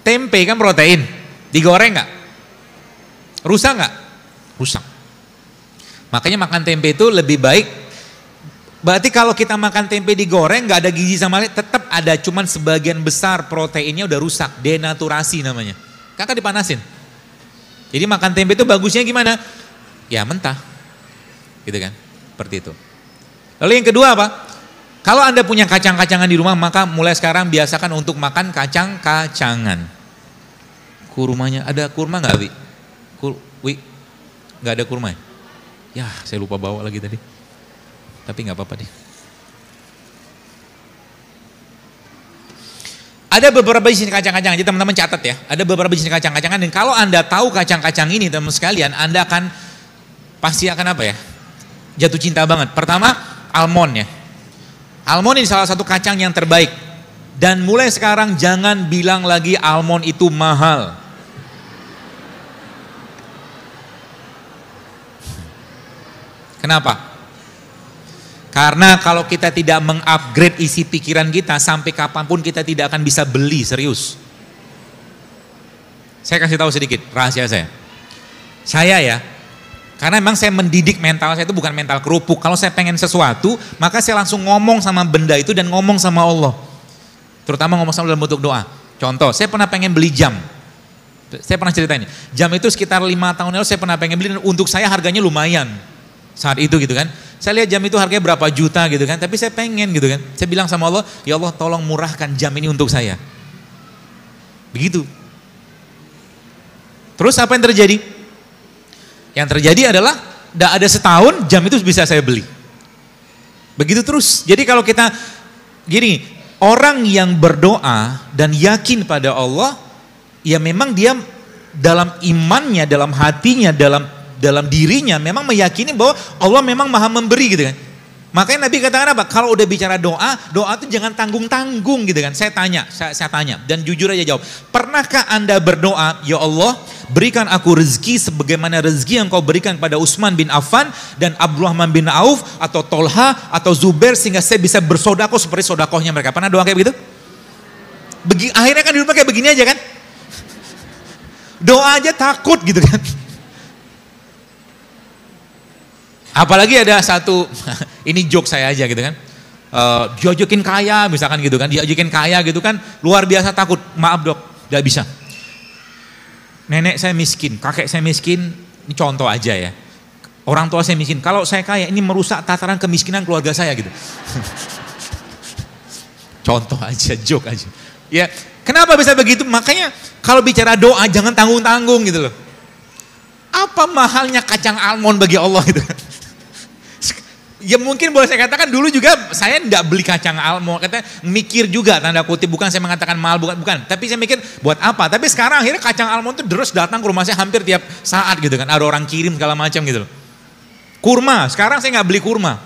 Tempe kan protein, digoreng nggak? Rusak nggak? Rusak. Makanya makan tempe itu lebih baik. Berarti kalau kita makan tempe digoreng nggak ada gizi sama sekali, tetap ada, cuman sebagian besar proteinnya udah rusak, denaturasi namanya. Kakak dipanasin. Jadi makan tempe itu bagusnya gimana? Ya mentah, gitu kan? Seperti itu. Lalu yang kedua apa? Kalau Anda punya kacang-kacangan di rumah, maka mulai sekarang biasakan untuk makan kacang-kacangan. Kurmanya, ada kurma nggak, Wi? Wi, nggak ada kurma ya? Ya, saya lupa bawa lagi tadi. Tapi nggak apa-apa deh. Ada beberapa jenis kacang-kacangan, jadi teman-teman catat ya. Ada beberapa jenis kacang-kacangan, dan kalau Anda tahu kacang-kacang ini teman-teman sekalian, Anda akan pasti akan apa ya? Jatuh cinta banget. Pertama, almond ya. Almond ini salah satu kacang yang terbaik. Dan mulai sekarang jangan bilang lagi almond itu mahal. Kenapa? Karena kalau kita tidak mengupgrade isi pikiran kita, sampai kapanpun kita tidak akan bisa beli, serius. Saya kasih tahu sedikit rahasia saya. Saya ya, karena memang saya mendidik mental saya itu bukan mental kerupuk. Kalau saya pengen sesuatu, maka saya langsung ngomong sama benda itu dan ngomong sama Allah. Terutama ngomong sama dalam bentuk doa. Contoh, saya pernah pengen beli jam. Saya pernah ceritain, jam itu sekitar 5 tahun lalu saya pernah pengen beli, dan untuk saya harganya lumayan. Saat itu gitu kan, saya lihat jam itu harganya berapa juta gitu kan, tapi saya pengen gitu kan. Saya bilang sama Allah, ya Allah tolong murahkan jam ini untuk saya. Begitu. Terus apa yang terjadi? Yang terjadi adalah, tidak ada setahun jam itu bisa saya beli. Begitu terus. Jadi kalau kita, gini, orang yang berdoa dan yakin pada Allah, ya memang dia dalam imannya, dalam hatinya, dalam dirinya memang meyakini bahwa Allah memang maha memberi gitu kan. Makanya Nabi katakan apa? Kalau udah bicara doa, doa itu jangan tanggung-tanggung gitu kan. Saya tanya dan jujur aja jawab. Pernahkah Anda berdoa, ya Allah berikan aku rezeki sebagaimana rezeki yang kau berikan pada Utsman bin Affan dan Abdurrahman bin Auf atau Tolha atau Zubair, sehingga saya bisa bersodakoh seperti sodakohnya mereka. Pernah doa kayak begitu? Akhirnya kan di rumah kayak begini aja kan. Doa aja takut gitu kan. Apalagi ada satu, ini joke saya aja gitu kan, diajakin kaya misalkan gitu kan, diajakin kaya gitu kan, luar biasa takut, maaf dok, gak bisa. Nenek saya miskin, kakek saya miskin, ini contoh aja ya. Orang tua saya miskin, kalau saya kaya ini merusak tataran kemiskinan keluarga saya gitu. Contoh aja, joke aja. Ya, kenapa bisa begitu? Makanya kalau bicara doa jangan tanggung-tanggung gitu loh. Apa mahalnya kacang almond bagi Allah gitu kan? Ya mungkin boleh saya katakan dulu juga saya enggak beli kacang almond, katanya mikir juga tanda kutip, bukan saya mengatakan mahal, bukan, tapi saya mikir buat apa, tapi sekarang akhirnya kacang almond itu terus datang ke rumah saya hampir tiap saat gitu kan, ada orang kirim segala macam gitu loh. Kurma, sekarang saya nggak beli kurma,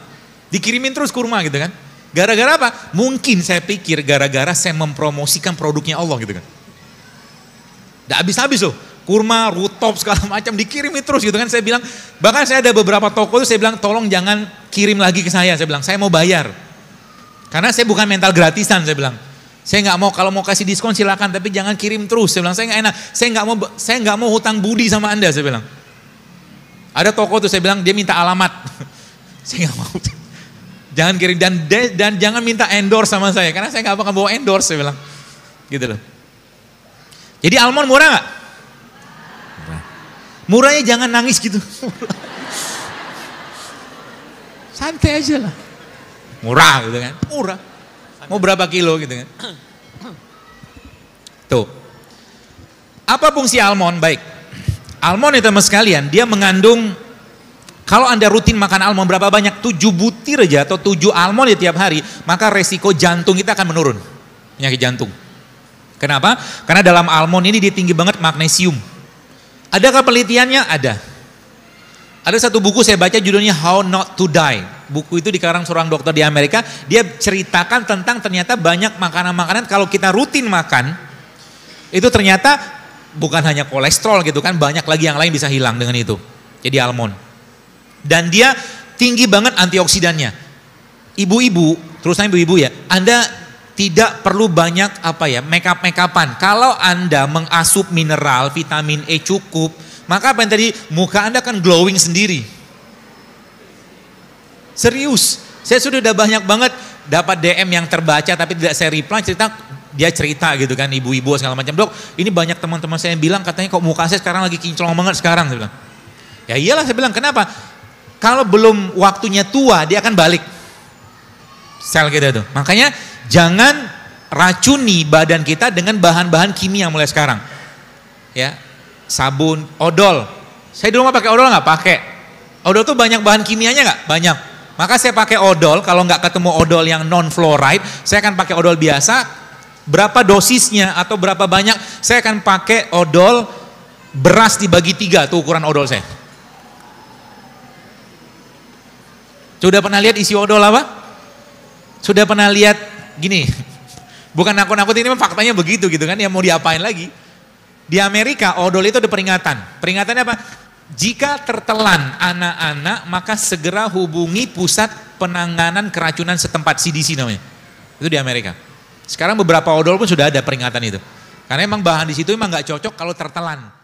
dikirimin terus kurma gitu kan, gara-gara apa? Mungkin saya pikir gara-gara saya mempromosikan produknya Allah gitu kan. Nggak habis-habis loh. Kurma, rutop segala macam dikirimin terus gitu kan. Saya bilang, bahkan saya ada beberapa toko itu saya bilang tolong jangan kirim lagi ke saya bilang saya mau bayar. Karena saya bukan mental gratisan saya bilang. Saya nggak mau, kalau mau kasih diskon silakan tapi jangan kirim terus. Saya bilang saya nggak enak. Saya nggak mau hutang budi sama Anda saya bilang. Ada toko tuh saya bilang dia minta alamat. Saya nggak mau. Jangan kirim dan jangan minta endorse sama saya karena saya nggak bakal bawa endorse saya bilang. Gitu loh. Jadi almond murah nggak? Murahnya jangan nangis gitu. Santai aja lah. Murah gitu kan. Murah. Mau berapa kilo gitu kan. Tuh. Apa fungsi almond? Baik. Almond itu teman sekalian, dia mengandung, kalau Anda rutin makan almond berapa banyak? 7 butir aja atau 7 almond ya tiap hari, maka resiko jantung kita akan menurun. Penyakit jantung. Kenapa? Karena dalam almond ini dia tinggi banget magnesium. Adakah penelitiannya? Ada. Ada satu buku saya baca judulnya How Not to Die. Buku itu dikarang seorang dokter di Amerika. Dia ceritakan tentang ternyata banyak makanan-makanan kalau kita rutin makan, itu ternyata bukan hanya kolesterol gitu kan, banyak lagi yang lain bisa hilang dengan itu. Jadi almond. Dan dia tinggi banget antioksidannya. Ibu-ibu, terutama ibu-ibu ya, Anda tidak perlu banyak make-upan. Kalau Anda mengasup mineral, vitamin E cukup, maka apa yang tadi, muka Anda kan glowing sendiri. Serius, saya sudah banyak banget dapat DM yang terbaca tapi tidak saya reply, dia cerita gitu kan, ibu-ibu segala macam. Dok, ini banyak teman-teman saya yang bilang katanya kok muka saya sekarang lagi kinclong banget sekarang. Saya bilang, ya iyalah, saya bilang kenapa? Kalau belum waktunya tua dia akan balik. Sel kita tuh. Makanya jangan racuni badan kita dengan bahan-bahan kimia mulai sekarang. Ya, sabun, odol. Saya di rumah pakai odol nggak? Pakai. Odol tuh banyak bahan kimianya nggak? Banyak. Maka saya pakai odol. Kalau nggak ketemu odol yang non fluoride, saya akan pakai odol biasa. Berapa dosisnya atau berapa banyak? Saya akan pakai odol beras dibagi 3 tuh ukuran odol saya. Sudah pernah lihat isi odol apa? Sudah pernah lihat gini, bukan nakut-nakut, ini faktanya begitu gitu kan, ya mau diapain lagi. Di Amerika odol itu ada peringatan. Peringatannya apa? Jika tertelan anak-anak maka segera hubungi pusat penanganan keracunan setempat, CDC namanya. Itu di Amerika. Sekarang beberapa odol pun sudah ada peringatan itu. Karena emang bahan di situ emang nggak cocok kalau tertelan.